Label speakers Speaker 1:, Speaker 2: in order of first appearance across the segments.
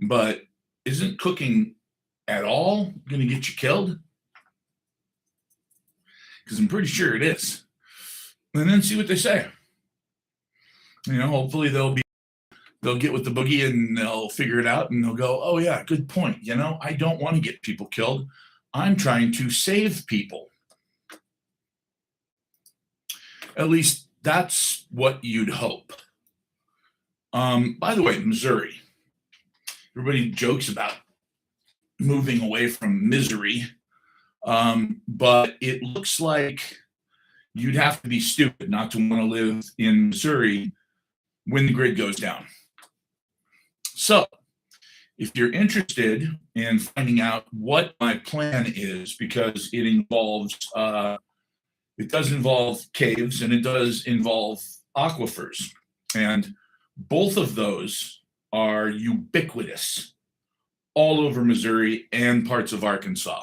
Speaker 1: but isn't cooking at all going to get you killed? Because I'm pretty sure it is. And then see what they say. Hopefully they'll get with the boogie and they'll figure it out and they'll go, oh yeah, good point. I don't want to get people killed. I'm trying to save people. At least that's what you'd hope. By the way, Missouri. Everybody jokes about moving away from misery, but it looks like you'd have to be stupid not to want to live in Missouri when the grid goes down. So, if you're interested in finding out what my plan is, because it does involve caves and it does involve aquifers, and both of those are ubiquitous all over Missouri and parts of Arkansas.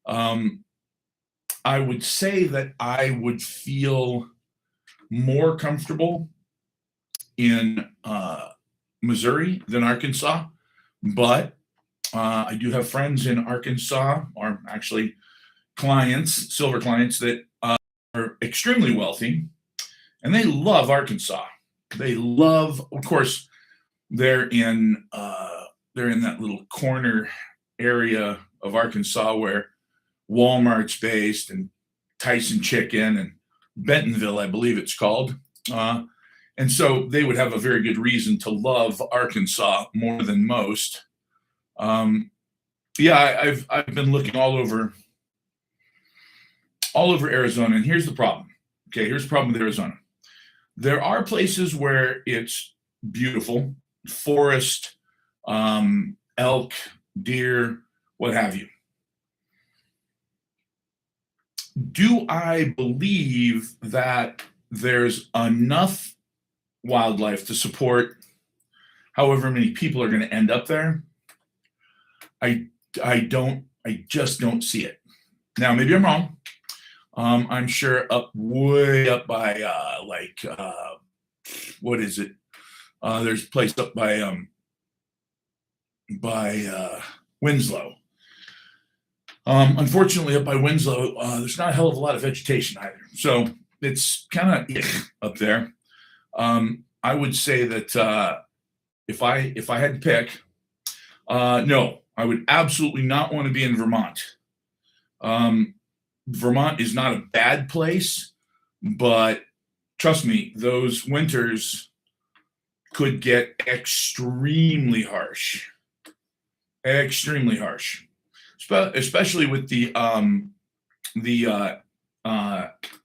Speaker 1: I would say that I would feel more comfortable in Missouri than Arkansas, but I do have friends in Arkansas, or actually clients, silver clients, that are extremely wealthy, and they love Arkansas. They love, of course, they're in that little corner area of Arkansas where Walmart's based, and Tyson Chicken, and Bentonville, I believe it's called. And so they would have a very good reason to love Arkansas more than most. I've been looking all over Arizona, and here's the problem. Okay, here's the problem with Arizona. There are places where it's beautiful, forest, elk, deer, what have you. Do I believe that there's enough wildlife to support however many people are going to end up there? I just don't see it. Now, maybe I'm wrong. I'm sure way up by what is it? There's a place up by Winslow. Unfortunately, up by Winslow, there's not a hell of a lot of vegetation either. So it's kind of up there. I would say that if I had to pick, no, I would absolutely not want to be in Vermont. Vermont is not a bad place, but trust me, those winters could get extremely harsh. Extremely harsh. Especially with the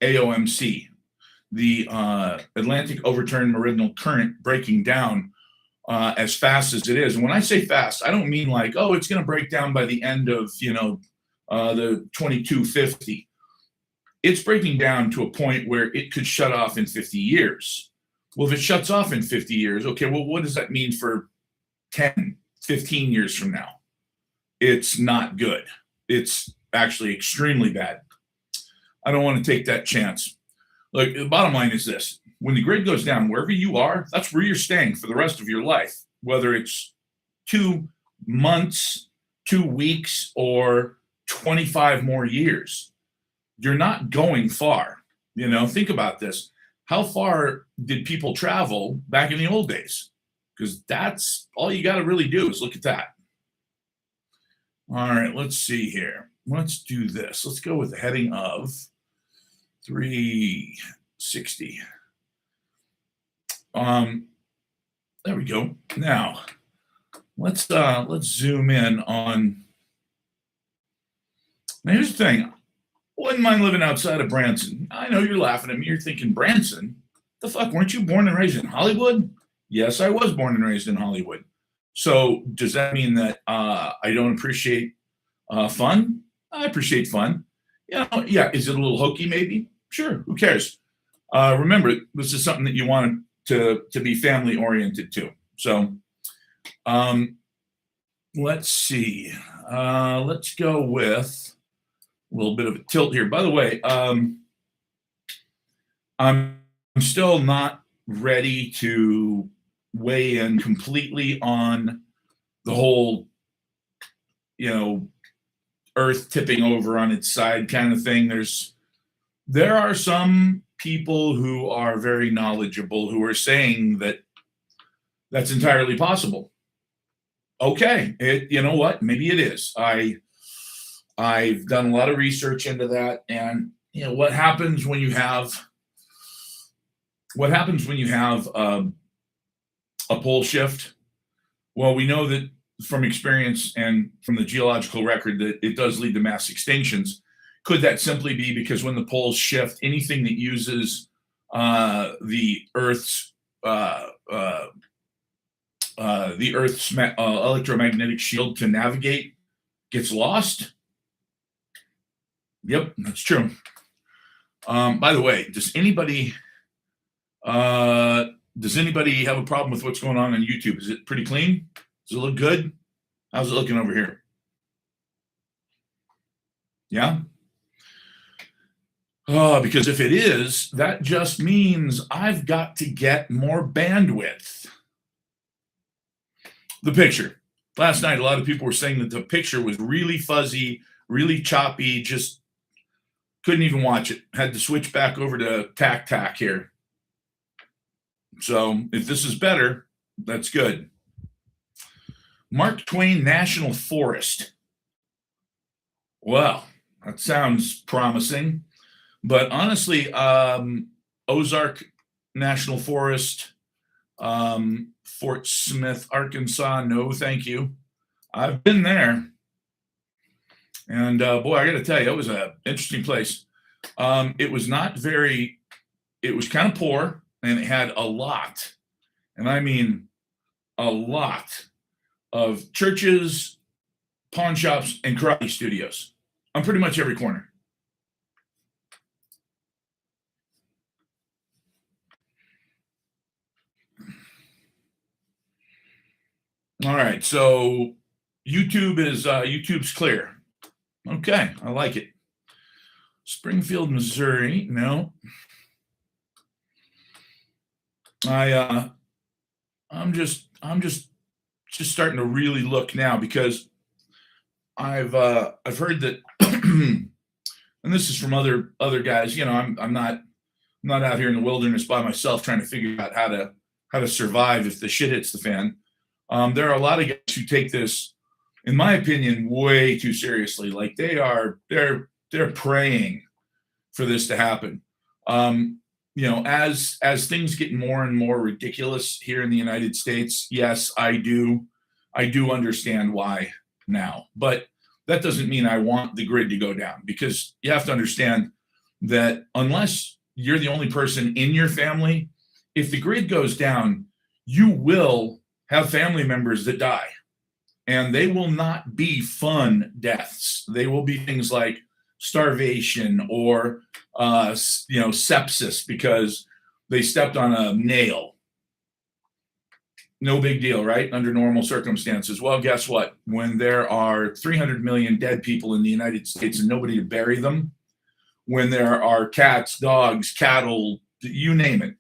Speaker 1: AOMC, the Atlantic Overturned Meridional Current, breaking down as fast as it is. And when I say fast, I don't mean like, oh, it's going to break down by the end of the 2250. It's breaking down to a point where it could shut off in 50 years. Well, if it shuts off in 50 years, okay, well, what does that mean for 10, 15 years from now? It's not good. It's actually extremely bad. I don't want to take that chance. Look, the bottom line is this. When the grid goes down, wherever you are, that's where you're staying for the rest of your life, whether it's 2 months, 2 weeks, or 25 more years. You're not going far. Think about this. How far did people travel back in the old days? Because that's all you got to really do is look at that. All right, let's see here. Let's do this. Let's go with the heading of 360. There we go. Now, let's zoom in on. Now, here's the thing. Wouldn't mind living outside of Branson. I know you're laughing at me. You're thinking, Branson? The fuck, weren't you born and raised in Hollywood? Yes, I was born and raised in Hollywood. So does that mean that I don't appreciate fun? I appreciate fun. Yeah. Is it a little hokey maybe? Sure. Who cares? Remember, this is something that you want to be family oriented too. So let's see. Let's go with a little bit of a tilt here. By the way, I'm still not ready to weigh in completely on the whole, earth tipping over on its side kind of thing. There are some people who are very knowledgeable who are saying that that's entirely possible. Okay, you know what? Maybe it is. I've done a lot of research into that, and what happens when you have a pole shift? Well, we know that from experience and from the geological record that it does lead to mass extinctions. Could that simply be because when the poles shift, anything that uses the Earth's electromagnetic shield to navigate gets lost? Yep, that's true. By the way, does anybody have a problem with what's going on YouTube? Is it pretty clean? Does it look good? How's it looking over here? Yeah? Because if it is, that just means I've got to get more bandwidth. The picture. Last night, a lot of people were saying that the picture was really fuzzy, really choppy, just couldn't even watch it. Had to switch back over to tac here. So if this is better, that's good. Mark Twain National Forest. Well, that sounds promising. But honestly, Ozark National Forest, Fort Smith, Arkansas, no thank you. I've been there. And boy, I got to tell you, it was an interesting place. It was kind of poor, and it had a lot, and I mean a lot, of churches, pawn shops, and karate studios on pretty much every corner. All right, so YouTube's clear. Okay, I like it. Springfield, Missouri. No. I'm just starting to really look now because I've heard that, and this is from other guys. I'm not out here in the wilderness by myself trying to figure out how to survive if the shit hits the fan. There are a lot of guys who take this, in my opinion, way too seriously. Like they're praying for this to happen. As things get more and more ridiculous here in the United States, yes, I do understand why now, but that doesn't mean I want the grid to go down, because you have to understand that unless you're the only person in your family, if the grid goes down, you will have family members that die, and they will not be fun deaths. They will be things like starvation or sepsis because they stepped on a nail. No big deal, right? Under normal circumstances. Well, guess what? When there are 300 million dead people in the United States and nobody to bury them, when there are cats, dogs, cattle, you name it,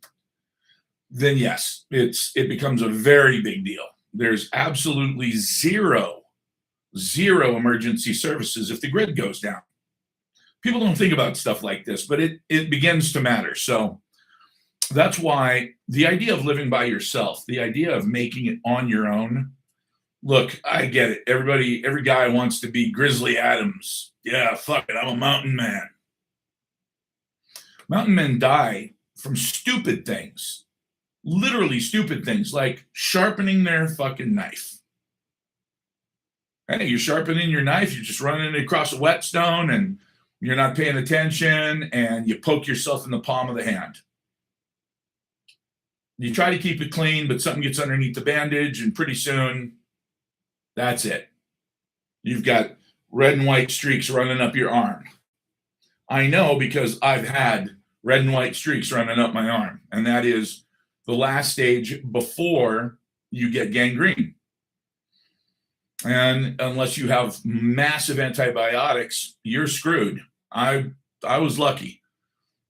Speaker 1: then yes, it becomes a very big deal. There's absolutely zero emergency services if the grid goes down. People don't think about stuff like this, but it begins to matter. So that's why the idea of living by yourself, the idea of making it on your own. Look, I get it. Every guy wants to be Grizzly Adams. Yeah, fuck it. I'm a mountain man. Mountain men die from stupid things, literally stupid things, like sharpening their fucking knife. Hey, you're sharpening your knife, you're just running it across a whetstone and you're not paying attention and you poke yourself in the palm of the hand. You try to keep it clean, but something gets underneath the bandage, and pretty soon, that's it. You've got red and white streaks running up your arm. I know because I've had red and white streaks running up my arm, and that is the last stage before you get gangrene. And unless you have massive antibiotics, you're screwed. I was lucky.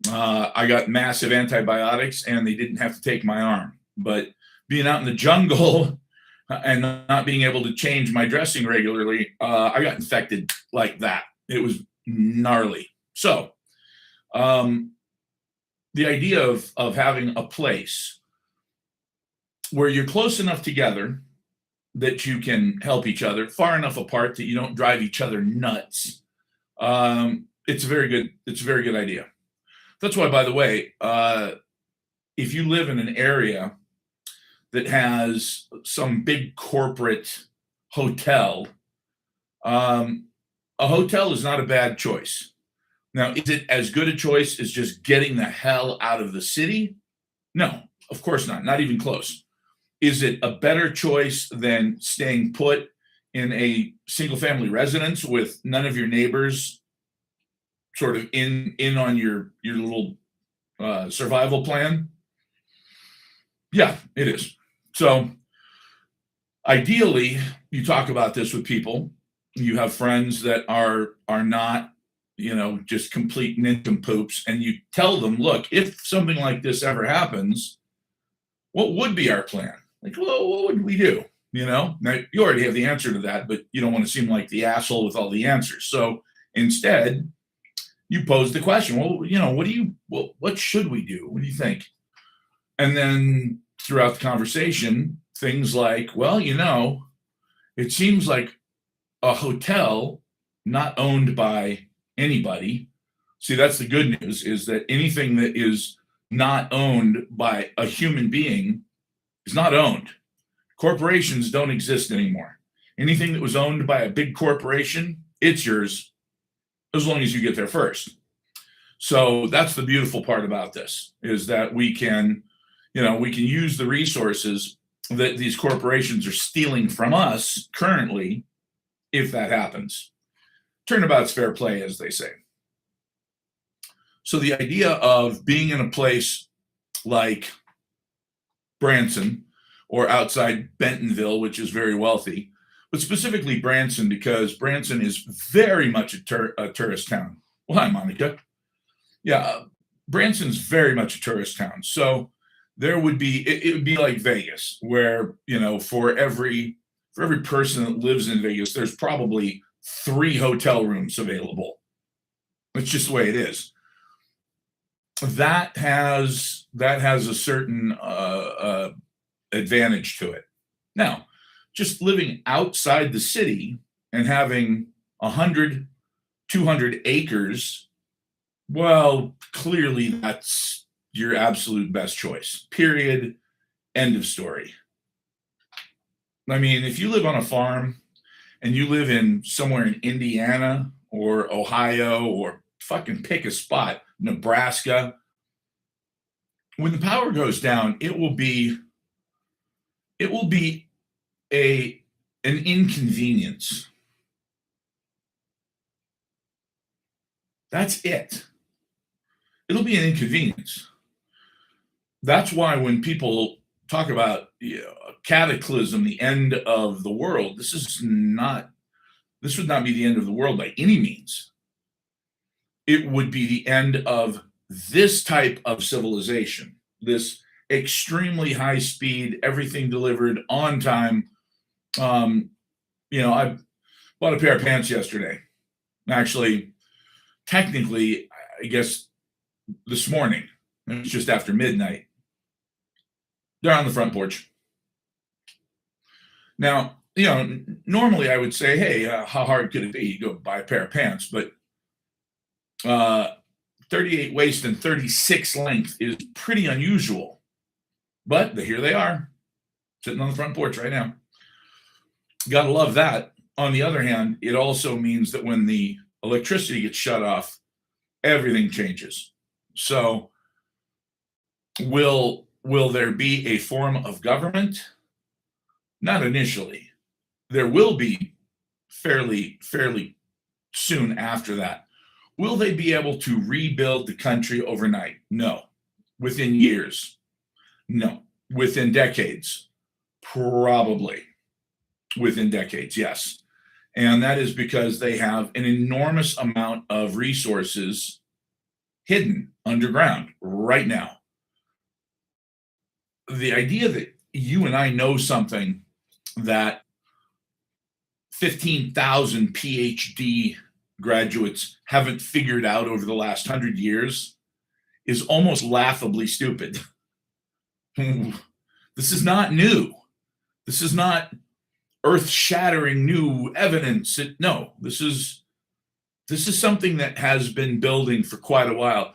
Speaker 1: I got massive antibiotics and they didn't have to take my arm. But being out in the jungle and not being able to change my dressing regularly, I got infected like that. It was gnarly. So, um, the idea of having a place where you're close enough together that you can help each other, far enough apart that you don't drive each other nuts. It's a very good idea. That's why, by the way, if you live in an area that has some big corporate hotel, um, a hotel is not a bad choice. Now, is it as good a choice as just getting the hell out of the city? No, of course not. Not even close. Is it a better choice than staying put in a single family residence with none of your neighbors sort of in on your little survival plan? Yeah, it is. So ideally, you talk about this with people. You have friends that are not, just complete nincompoops, and you tell them, look, if something like this ever happens, what would be our plan? Like, well, what would we do? Now you already have the answer to that, but you don't want to seem like the asshole with all the answers. So instead, you pose the question, well, what should we do? What do you think? And then throughout the conversation, things like, well, it seems like a hotel not owned by anybody. See, that's the good news, is that anything that is not owned by a human being is not owned. Corporations don't exist anymore. Anything that was owned by a big corporation, it's yours as long as you get there first. So that's the beautiful part about this, is that we can use the resources that these corporations are stealing from us currently, if that happens. Turnabout's fair play, as they say. So the idea of being in a place like Branson or outside Bentonville, which is very wealthy, but specifically Branson, because Branson is very much a tourist town. Well, hi, Monica. Yeah, Branson's very much a tourist town. So there would be, it would be like Vegas, where, for every person that lives in Vegas, there's probably 3 hotel rooms available. It's just the way it is. That has a certain advantage to it. Now, just living outside the city and having 100, 200 acres, well, clearly that's your absolute best choice. Period. End of story. I mean, if you live on a farm and you live in somewhere in Indiana or Ohio, or fucking pick a spot, Nebraska, when the power goes down, it will be an inconvenience. That's it. It'll be an inconvenience. That's why when people talk about a cataclysm, the end of the world, this would not be the end of the world by any means. It would be the end of this type of civilization, this extremely high speed, everything delivered on time. I bought a pair of pants yesterday. Actually, technically, I guess this morning. It's just after midnight. They're on the front porch. Now, normally I would say, hey, how hard could it be? You go buy a pair of pants, but 38 waist and 36 length is pretty unusual. But here they are, sitting on the front porch right now. Gotta love that. On the other hand, it also means that when the electricity gets shut off, everything changes. So will there be a form of government? Not initially. There will be fairly soon after that. Will they be able to rebuild the country overnight? No. Within years? No. Within decades? Probably. Within decades, yes. And that is because they have an enormous amount of resources hidden underground right now. The idea that you and I know something that 15,000 PhD graduates haven't figured out over the last 100 years is almost laughably stupid. This is not new. This is not earth-shattering new evidence. No, this is something that has been building for quite a while.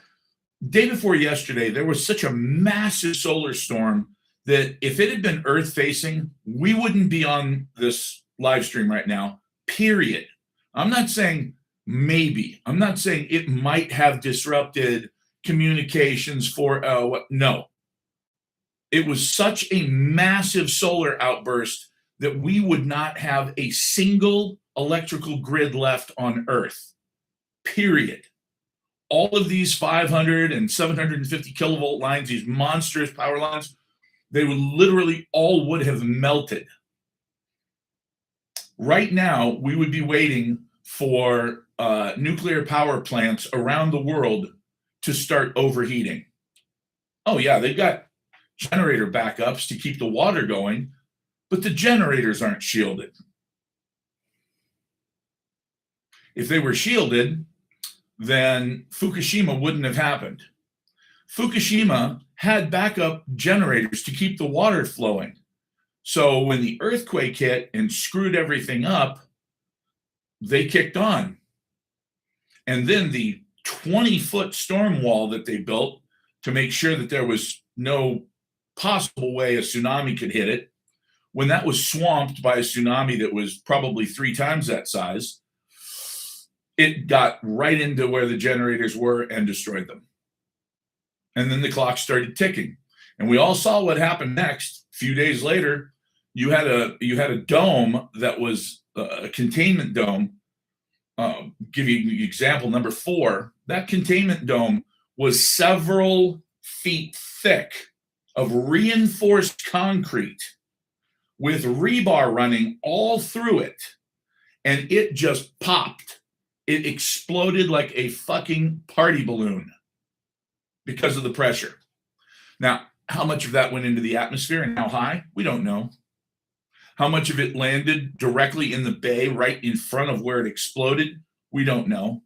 Speaker 1: Day before yesterday, there was such a massive solar storm that if it had been Earth-facing, we wouldn't be on this live stream right now, period. I'm not saying maybe. I'm not saying it might have disrupted communications for, no. It was such a massive solar outburst that we would not have a single electrical grid left on Earth, period. All of these 500 and 750 kilovolt lines, these monstrous power lines, they would literally all would have melted. Right now, we would be waiting for nuclear power plants around the world to start overheating. Oh yeah, they've got generator backups to keep the water going, but the generators aren't shielded. If they were shielded, then Fukushima wouldn't have happened. Fukushima had backup generators to keep the water flowing. So when the earthquake hit and screwed everything up, they kicked on. And then the 20-foot storm wall that they built to make sure that there was no possible way a tsunami could hit it, when that was swamped by a tsunami that was probably 3 times that size, it got right into where the generators were and destroyed them. And then the clock started ticking. And we all saw what happened next. A few days later, you had a dome that was a containment dome. Give you example number 4. That containment dome was several feet thick of reinforced concrete with rebar running all through it. And it just popped. It exploded like a fucking party balloon because of the pressure. Now, how much of that went into the atmosphere and how high? We don't know. How much of it landed directly in the bay right in front of where it exploded? We don't know.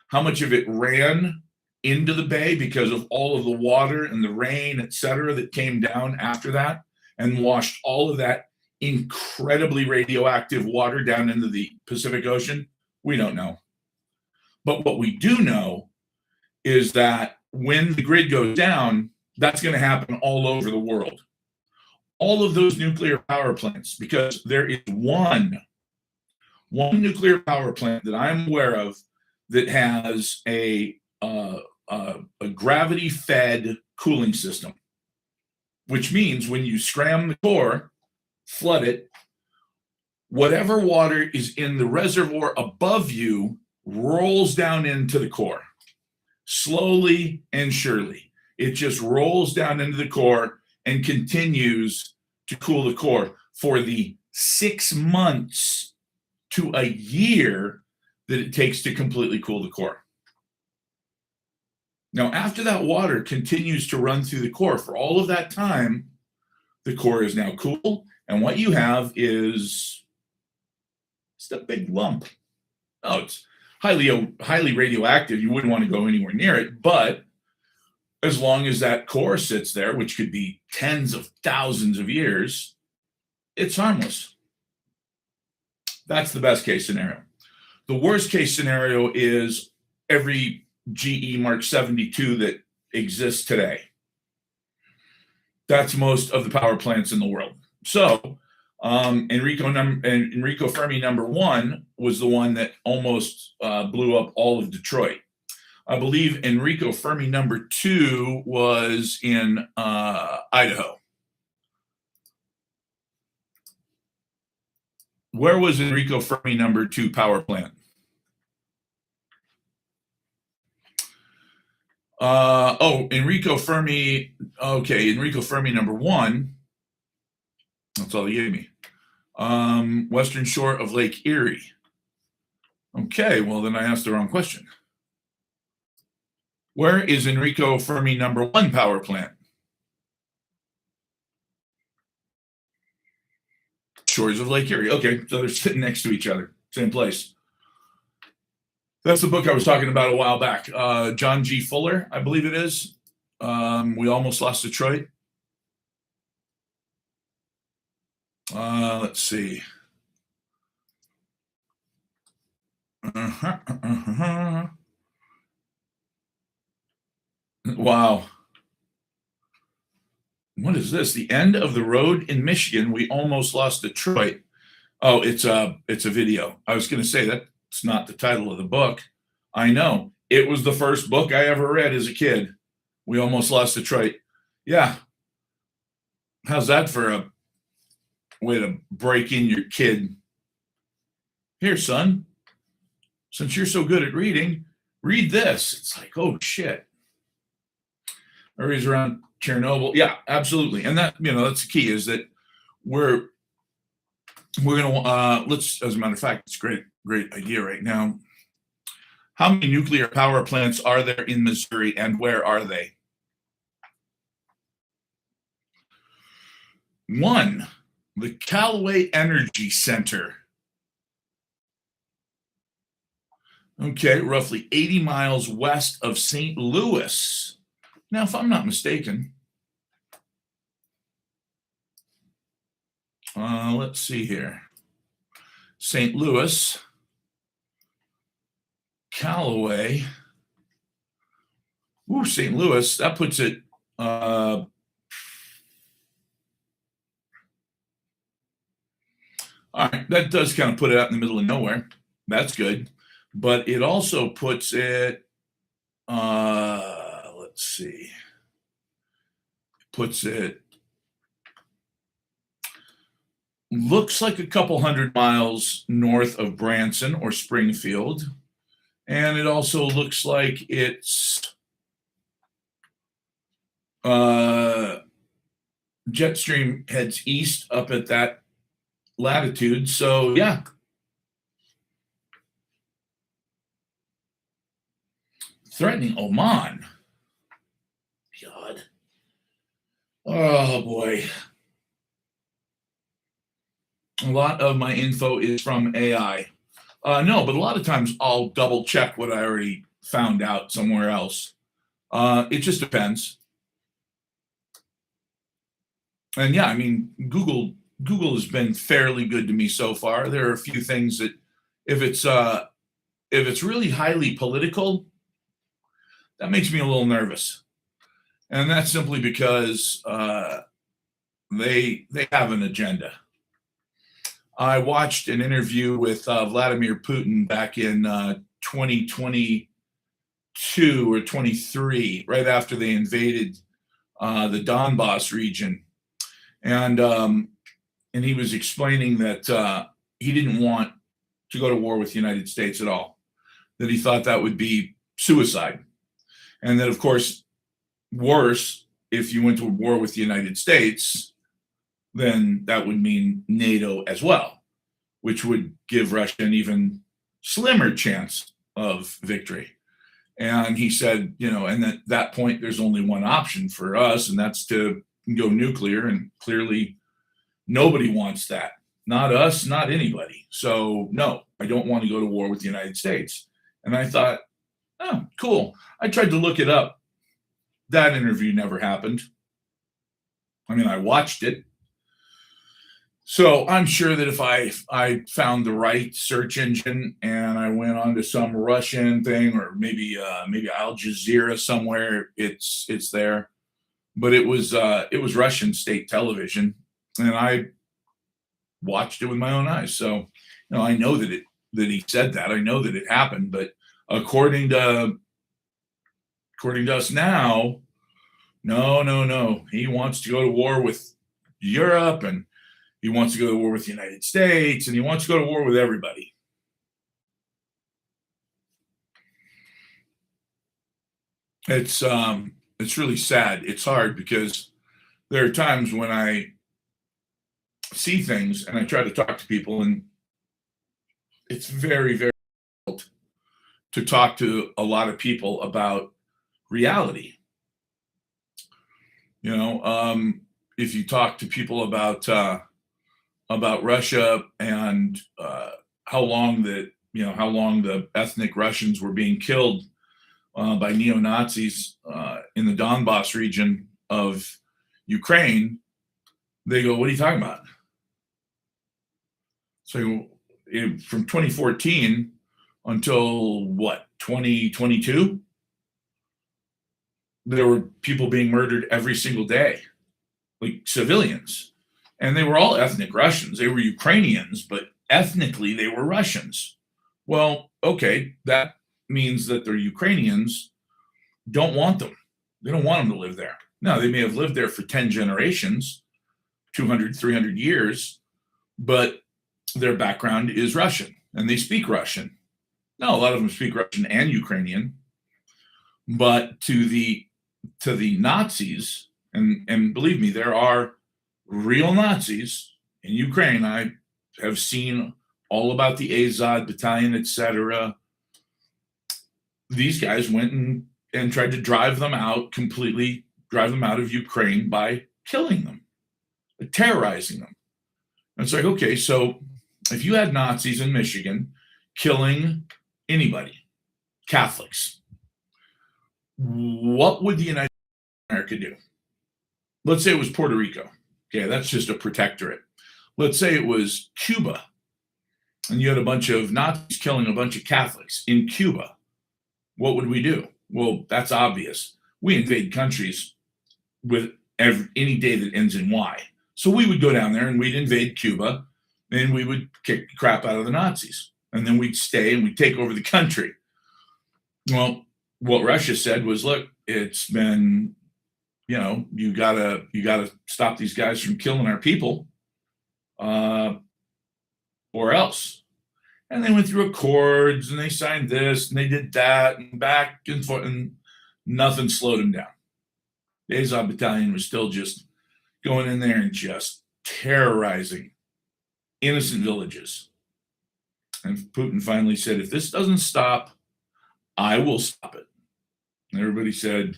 Speaker 1: How much of it ran into the bay because of all of the water and the rain, et cetera, that came down after that and washed all of that incredibly radioactive water down into the Pacific Ocean? We don't know. But what we do know is that when the grid goes down, that's going to happen all over the world. All of those nuclear power plants, because there is one nuclear power plant that I'm aware of that has a gravity-fed cooling system, which means when you scram the core, flood it, whatever water is in the reservoir above you rolls down into the core, slowly and surely. It just rolls down into the core and continues to cool the core for the 6 months to a year that it takes to completely cool the core. Now, after that water continues to run through the core for all of that time, the core is now cool, and what you have is just a big lump. Oh, it's highly radioactive. You wouldn't want to go anywhere near it, but as long as that core sits there, which could be tens of thousands of years, it's harmless. That's the best case scenario. The worst case scenario is every GE Mark 72 that exists today. That's most of the power plants in the world. So Enrico Fermi number 1 was the one that almost blew up all of Detroit. I believe Enrico Fermi number 2 was in Idaho. Where was Enrico Fermi number 2 power plant? Enrico Fermi. Okay, Enrico Fermi number 1. That's all they gave me. Western shore of Lake Erie. Okay, well then I asked the wrong question. Where is Enrico Fermi number 1 power plant? shores of Lake Erie. Okay, so they're sitting next to each other, same place. That's the book I was talking about a while back. John G. Fuller, I believe it is. We Almost Lost Detroit. Let's see. Wow. What is this? The End of the Road in Michigan. We Almost Lost Detroit. Oh, it's a video. I was going to say that's not the title of the book. I know. It was the first book I ever read as a kid. We Almost Lost Detroit. Yeah. How's that for a way to break in your kid? Here, son, since you're so good at reading, read this. It's like, oh shit. Areas around Chernobyl. Yeah, absolutely. And that, that's the key, is that we're gonna let's, as a matter of fact, it's a great idea right now. How many nuclear power plants are there in Missouri, and where are they? 1, the Callaway Energy Center. Okay, roughly 80 miles west of St. Louis. Now, if I'm not mistaken, let's see here. St. Louis, Callaway. Ooh, St. Louis, that puts it all right, that does kind of put it out in the middle of nowhere. That's good. But it also puts it, let's see, looks like a couple hundred miles north of Branson or Springfield. And it also looks like it's jet stream heads east up at that latitude. So yeah. Threatening Oman. God. Oh boy. A lot of my info is from AI. No, but a lot of times I'll double check what I already found out somewhere else. It just depends. And yeah, I mean, Google has been fairly good to me so far. There are a few things that if it's really highly political, that makes me a little nervous. And that's simply because they have an agenda. I watched an interview with Vladimir Putin back in 2022 or 23, right after they invaded the Donbass region. And he was explaining that he didn't want to go to war with the United States at all, that he thought that would be suicide. And that, of course, worse, if you went to war with the United States, then that would mean NATO as well, which would give Russia an even slimmer chance of victory. And he said, and at that point, there's only one option for us, and that's to go nuclear. And clearly, nobody wants that. Not us, not anybody. So, no, I don't want to go to war with the United States. And I thought, oh, cool. I tried to look it up. That interview never happened. I mean, I watched it. So I'm sure that if I found the right search engine and I went on to some Russian thing, or maybe Al Jazeera somewhere, it's there. But it was Russian state television, and I watched it with my own eyes. So I know that he said that. I know that it happened. But according to us now, no. He wants to go to war with Europe, and he wants to go to war with the United States, and he wants to go to war with everybody. It's really sad. It's hard because there are times when I see things and I try to talk to people, and it's very, very difficult to talk to a lot of people about reality. If you talk to people about about Russia and how long the ethnic Russians were being killed by neo-Nazis in the Donbass region of Ukraine, they go, "What are you talking about?" So from 2014 until what, 2022, there were people being murdered every single day, like civilians. And they were all ethnic Russians. They were Ukrainians, but ethnically they were Russians. Well, okay, that means that the Ukrainians don't want them. They don't want them to live there. Now, they may have lived there for 10 generations, 200, 300 years, but their background is Russian and they speak Russian. Now, a lot of them speak Russian and Ukrainian, but to the Nazis, and believe me, there are real Nazis in Ukraine. I have seen all about the Azov battalion, etc. These guys went and tried to drive them out of Ukraine by killing them, terrorizing them. And it's like, okay, so if you had Nazis in Michigan killing anybody, Catholics, what would the United States of America do? Let's say it was Puerto Rico. Okay, that's just a protectorate. Let's say it was Cuba, and you had a bunch of Nazis killing a bunch of Catholics in Cuba. What would we do? Well, that's obvious. We invade countries with any day that ends in Y. So we would go down there and we'd invade Cuba, and we would kick the crap out of the Nazis. And then we'd stay and we'd take over the country. Well, what Russia said was, look, it's been, you gotta stop these guys from killing our people, or else. And they went through accords and they signed this and they did that and back and forth, and nothing slowed them down. The Azov battalion was still just going in there and just terrorizing innocent villages. And Putin finally said, if this doesn't stop, I will stop it. And everybody said,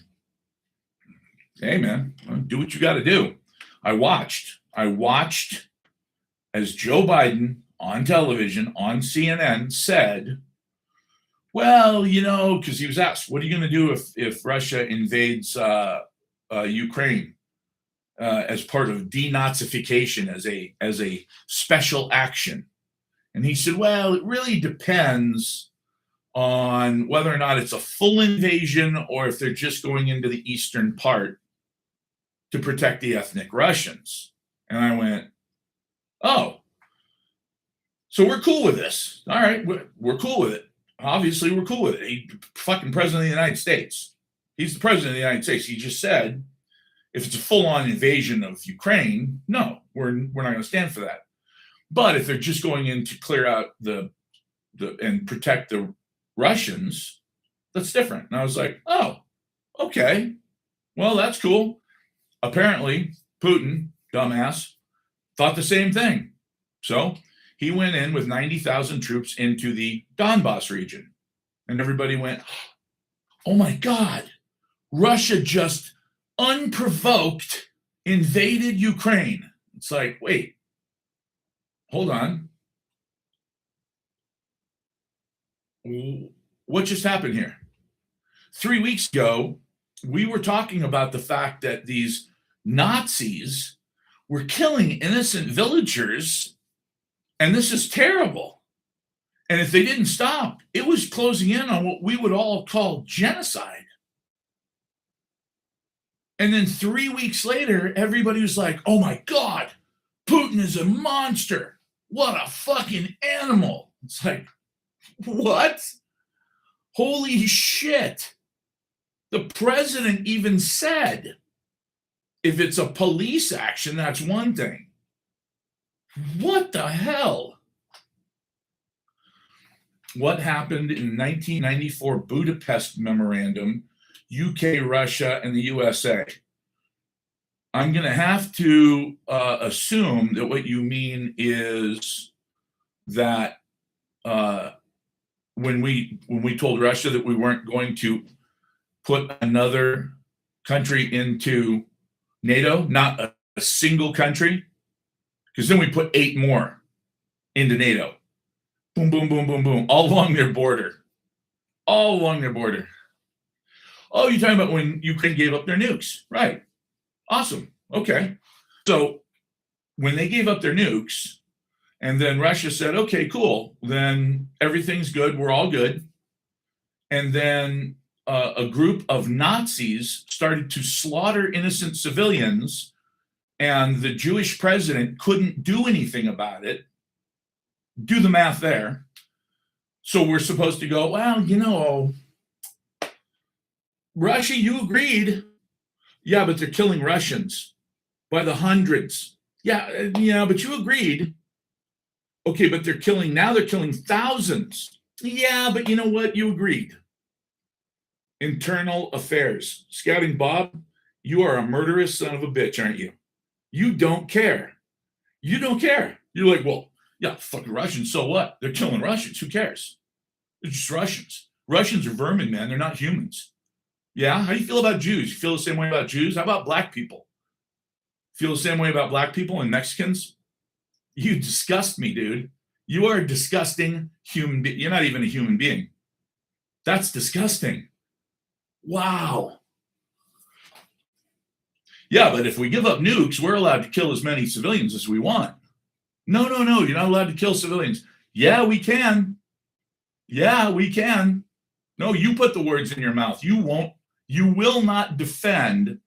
Speaker 1: hey, man, do what you got to do. I watched as Joe Biden on television, on CNN, said, well, because he was asked, what are you going to do if Russia invades Ukraine as part of denazification, as a special action? And he said, well, it really depends on whether or not it's a full invasion or if they're just going into the eastern part to protect the ethnic Russians. And I went, oh, so we're cool with this. All right, we're cool with it. Obviously, we're cool with it. He's fucking president of the United States. He's the president of the United States. He just said, if it's a full-on invasion of Ukraine, no, we're not going to stand for that. But if they're just going in to clear out and protect the Russians, that's different. And I was like, oh, okay, well, that's cool. Apparently, Putin, dumbass, thought the same thing. So he went in with 90,000 troops into the Donbass region. And everybody went, oh my God, Russia just unprovoked invaded Ukraine. It's like, wait, hold on. What just happened here? 3 weeks ago, we were talking about the fact that these Nazis were killing innocent villagers, and this is terrible. And if they didn't stop, it was closing in on what we would all call genocide. And then 3 weeks later, everybody was like, oh my God, Putin is a monster. What a fucking animal. It's like, what? Holy shit. The president even said, if it's a police action, that's one thing. What the hell? What happened in 1994 Budapest Memorandum, UK, Russia, and the USA? I'm going to have to assume that what you mean is that when we told Russia that we weren't going to put another country into NATO, not a single country, because then we put 8 more into NATO. Boom, boom, boom, boom, boom, all along their border. All along their border. Oh, you're talking about when Ukraine gave up their nukes. Right. Awesome. Okay. So when they gave up their nukes, and then Russia said, okay, cool, then everything's good. We're all good. And then a group of Nazis started to slaughter innocent civilians, and the Jewish president couldn't do anything about it. Do the math there. So we're supposed to go, well, Russia, you agreed. Yeah, but they're killing Russians by the hundreds. Yeah, but you agreed. Okay, but they're killing thousands. Yeah, but you know what? You agreed. Internal affairs. Scouting Bob, you are a murderous son of a bitch, aren't you? You don't care. You don't care. You're like, well, yeah, fucking Russians, so what? They're killing Russians. Who cares? They're just Russians. Russians are vermin, man. They're not humans. Yeah? How do you feel about Jews? You feel the same way about Jews? How about black people? Feel the same way about black people and Mexicans? You disgust me, dude. You are a disgusting human being. You're not even a human being. That's disgusting. Wow. Yeah, but if we give up nukes, we're allowed to kill as many civilians as we want. No, you're not allowed to kill civilians. Yeah, we can. Yeah, we can. No, you put the words in your mouth. You will not defend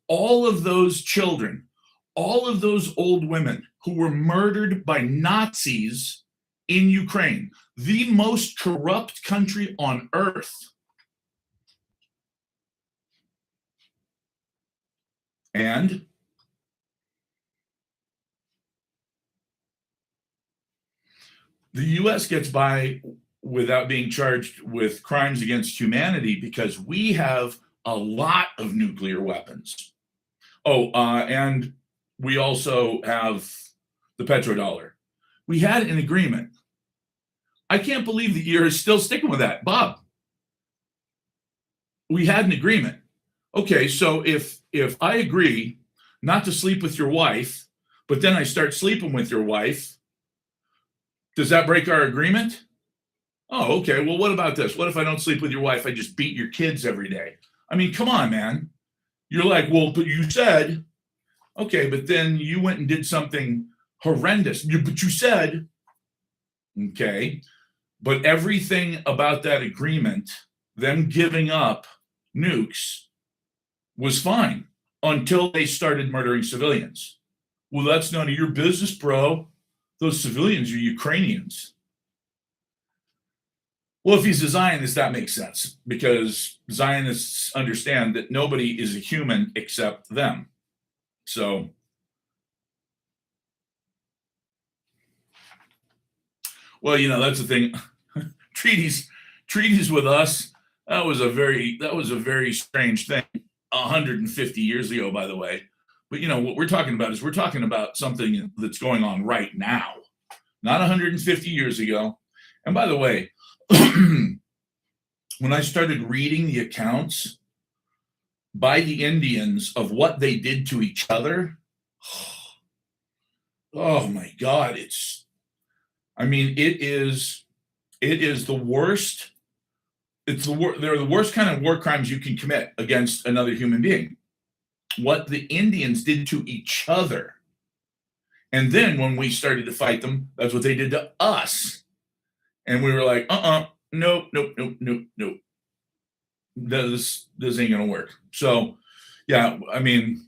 Speaker 1: all of those children, all of those old women who were murdered by Nazis in Ukraine, the most corrupt country on earth. And the US gets by without being charged with crimes against humanity because we have a lot of nuclear weapons. And we also have the petrodollar. We had an agreement. I can't believe that you're still sticking with that, Bob. We had an agreement. Okay, so if I agree not to sleep with your wife, but then I start sleeping with your wife, does that break our agreement? Oh, okay. Well, what about this? What if I don't sleep with your wife? I just beat your kids every day. I mean, come on, man. You're like, well, but you said, okay, but then you went and did something horrendous. But you said, okay, but everything about that agreement, them giving up nukes, was fine until they started murdering civilians. Well, that's none of your business, bro. Those civilians are Ukrainians. Well, if he's a Zionist, that makes sense because Zionists understand that nobody is a human except them. So, well, that's the thing. treaties with us. That was a very strange thing. 150 years ago, by the way. But what we're talking about is we're talking about something that's going on right now, not 150 years ago. And by the way, when I started reading the accounts by the Indians of what they did to each other, oh my God, it is the worst. They're the worst kind of war crimes you can commit against another human being. What the Indians did to each other. And then when we started to fight them, that's what they did to us. And we were like, nope. This ain't gonna work. So yeah, I mean,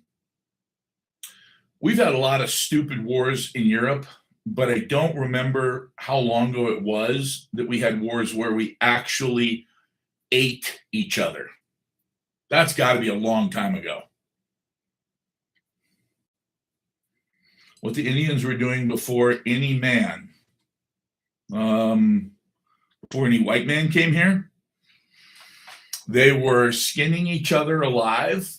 Speaker 1: we've had a lot of stupid wars in Europe, but I don't remember how long ago it was that we had wars where we actually ate each other. That's got to be a long time ago. What the Indians were doing before any man, before any white man came here, they were skinning each other alive.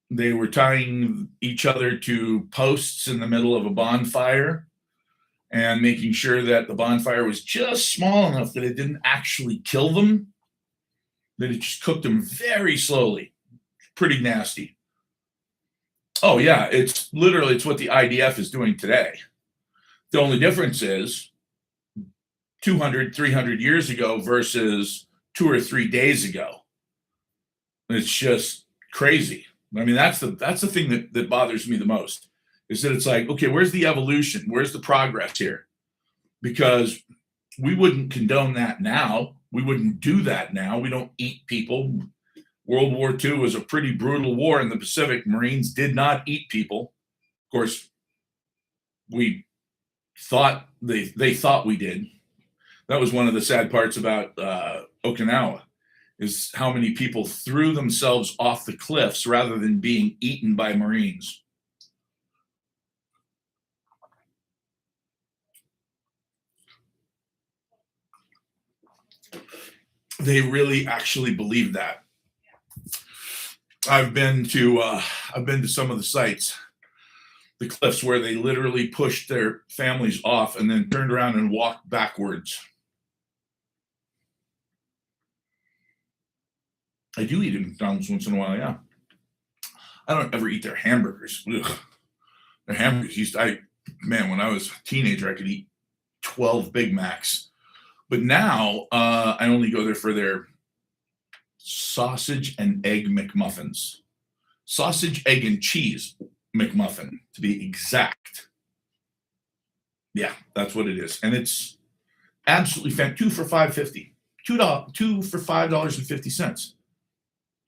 Speaker 1: They were tying each other to posts in the middle of a bonfire and making sure that the bonfire was just small enough that it didn't actually kill them, that it just cooked them very slowly. Pretty nasty. Oh yeah, it's what the IDF is doing today. The only difference is 200, 300 years ago versus 2 or 3 days ago. It's just crazy. I mean, that's the thing that bothers me the most is that it's like, okay, where's the evolution? Where's the progress here? Because we wouldn't condone that now. We wouldn't do that now. We don't eat people. World War II was a pretty brutal war in the Pacific. Marines did not eat people. Of course, we thought they thought we did. That was one of the sad parts about Okinawa, is how many people threw themselves off the cliffs rather than being eaten by Marines. They really actually believe that. I've been to some of the sites, the cliffs where they literally pushed their families off and then turned around and walked backwards. I do eat at McDonald's once in a while, yeah. I don't ever eat their hamburgers. Ugh. Their hamburgers man, when I was a teenager, I could eat 12 Big Macs. But now I only go there for their sausage and egg McMuffins. Sausage, egg, and cheese McMuffin, to be exact. Yeah, that's what it is. And it's absolutely fantastic. 2 for $5.50. $2 for $5.50.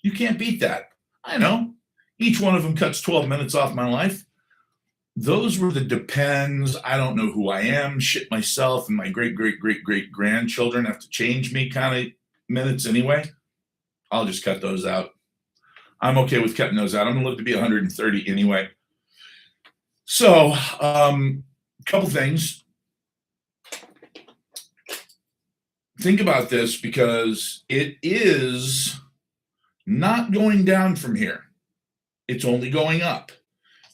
Speaker 1: You can't beat that. I know. Each one of them cuts 12 minutes off my life. Those were the depends. I don't know who I am. Shit myself and my great, great, great, great grandchildren have to change me kind of minutes anyway. I'll just cut those out. I'm okay with cutting those out. I'm going to live to be 130 anyway. So, a couple things. Think about this because it is not going down from here. It's only going up.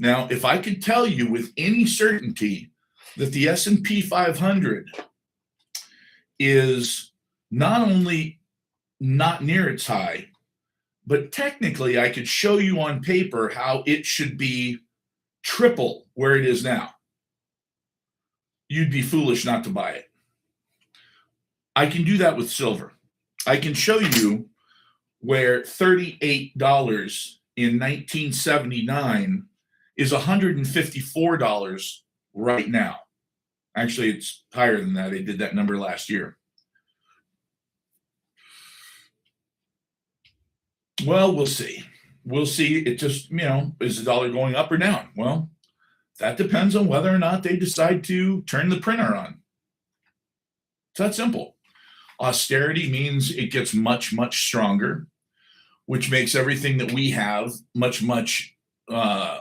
Speaker 1: Now, if I could tell you with any certainty that the S&P 500 is not only not near its high, but technically I could show you on paper how it should be triple where it is now, you'd be foolish not to buy it. I can do that with silver. I can show you where $38 in 1979 is $154 right now. Actually, it's higher than that. They did that number last year. Well, we'll see. We'll see. It just, is the dollar going up or down? Well, that depends on whether or not they decide to turn the printer on. It's that simple. Austerity means it gets much, much stronger, which makes everything that we have much, much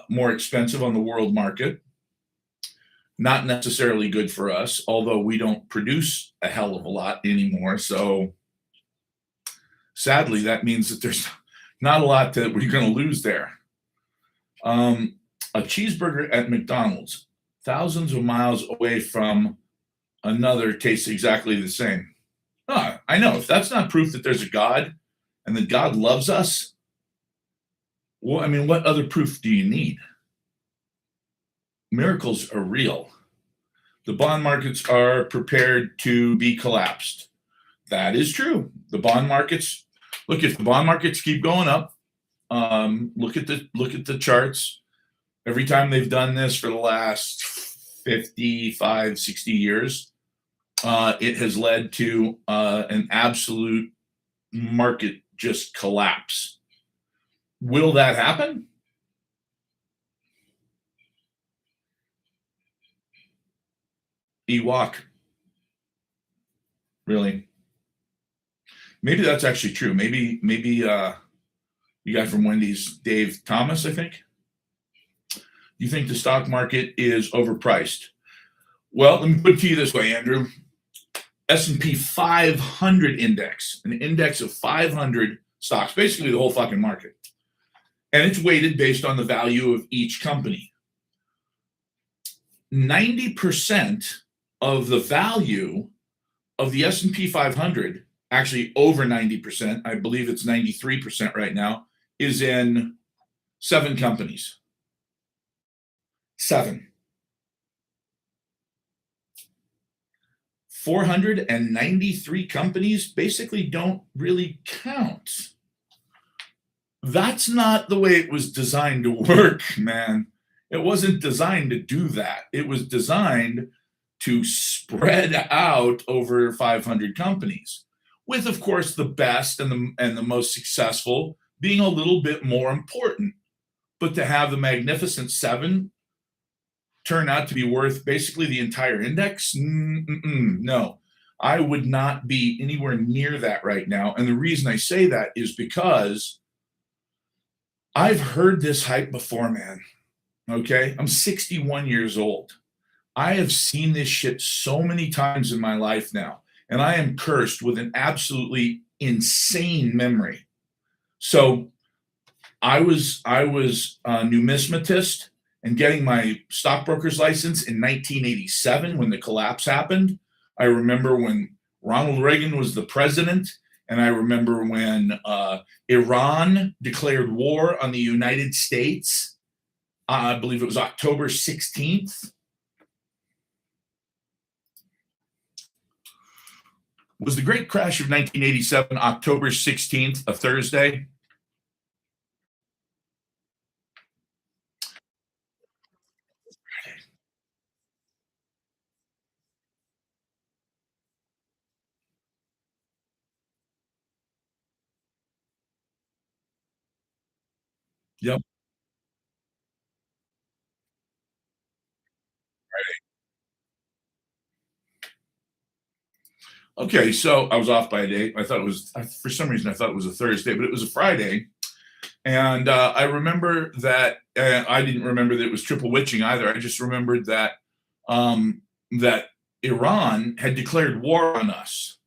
Speaker 1: more expensive on the world market. Not necessarily good for us, although we don't produce a hell of a lot anymore. So sadly, that means that there's not a lot that we're going to lose there. A cheeseburger at McDonald's, thousands of miles away from another, tastes exactly the same. I know. If that's not proof that there's a God and that God loves us, well, what other proof do you need? Miracles are real. The bond markets are prepared to be collapsed. That is true. The bond markets, look, if the bond markets keep going up, look at the charts. Every time they've done this for the last 55, 60 years, it has led to an absolute market just collapse. Will that happen? Ewok. Really? Maybe that's actually true. Maybe you guy from Wendy's, Dave Thomas, I think. You think the stock market is overpriced? Well, let me put it to you this way, Andrew. S&P 500 index, an index of 500 stocks, basically the whole fucking market. And it's weighted based on the value of each company. 90% of the value of the S&P 500, actually over 90%, I believe it's 93% right now, is in 7 companies. 7. 493 companies basically don't really count. That's not the way it was designed to work, man. It wasn't designed to do that. It was designed to spread out over 500 companies, with, of course, the best and the most successful being a little bit more important. But to have the magnificent 7 turn out to be worth basically the entire index, no, I would not be anywhere near that right now. And the reason I say that is because I've heard this hype before, man. Okay, I'm 61 years old. I have seen this shit so many times in my life now, and I am cursed with an absolutely insane memory. So I was a numismatist and getting my stockbroker's license in 1987 when the collapse happened. I remember when Ronald Reagan was the president, and I remember when Iran declared war on the United States. I believe it was October 16th. Was the great crash of 1987 October 16th a Thursday? Yep. Okay, so I was off by a day. I thought it was, for some reason, I thought it was a Thursday, but it was a Friday. And I remember that I didn't remember that it was triple witching either. I just remembered that that Iran had declared war on us.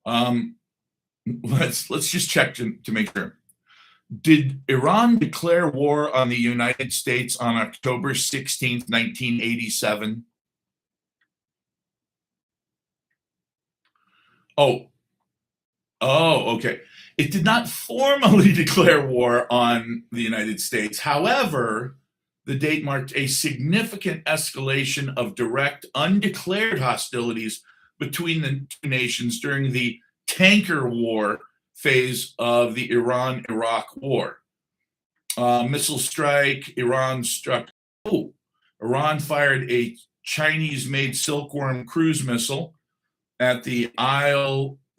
Speaker 1: Um, let's just check to make sure. Did Iran declare war on the United States on October 16th, 1987? Oh, oh, okay. It did not formally declare war on the United States. However, the date marked a significant escalation of direct, undeclared hostilities between the two nations during the tanker war phase of the Iran-Iraq war. Missile strike, Iran struck. Oh, Iran fired a Chinese-made Silkworm cruise missile at the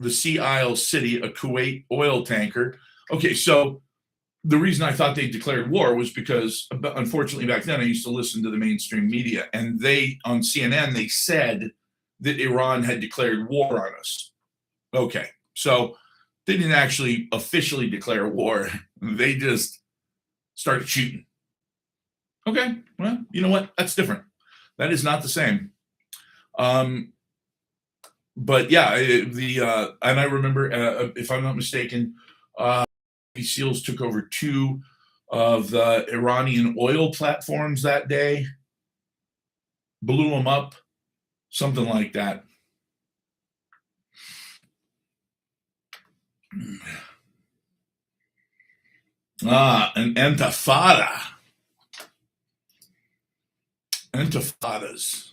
Speaker 1: Sea Isle City, a Kuwait oil tanker. Okay, so the reason I thought they declared war was because, unfortunately, back then I used to listen to the mainstream media, and they, on CNN, they said that Iran had declared war on us. Okay, so they didn't actually officially declare war. They just started shooting. Okay, well, you know what? That's different. That is not the same. But yeah, and I remember, if I'm not mistaken, the SEALs took over 2 of the Iranian oil platforms that day, blew them up, something like that. An intifada. Intifadas.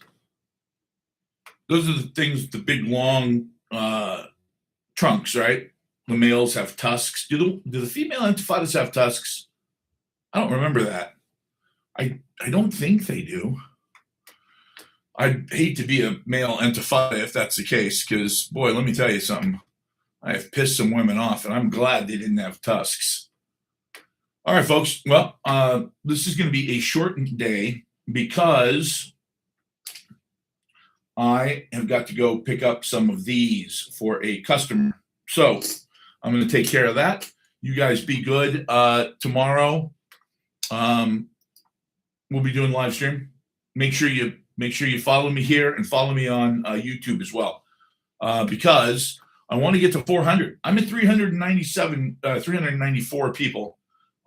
Speaker 1: Those are the things, the big long trunks, right? The males have tusks. Do the female intifadas have tusks? I don't remember that. I don't think they do. I'd hate to be a male intifada if that's the case, because boy, let me tell you something. I have pissed some women off, and I'm glad they didn't have tusks. All right, folks. Well, this is going to be a shortened day because I have got to go pick up some of these for a customer. So I'm going to take care of that. You guys be good. Tomorrow, we'll be doing live stream. Make sure you follow me here and follow me on YouTube as well, because I want to get to 400. I'm at 394 people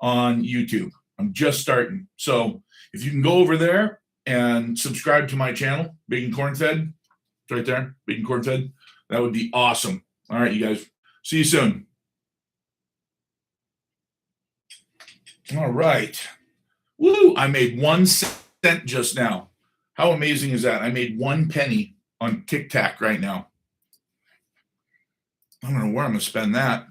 Speaker 1: on YouTube. I'm just starting. So if you can go over there and subscribe to my channel, Bacon Corn Fed, it's right there, Bacon Corn Fed, that would be awesome. All right, you guys. See you soon. All right. Woo! I made 1 cent. cent just now. How amazing is that? I made 1 penny on Tic Tac right now. I don't know where I'm going to spend that.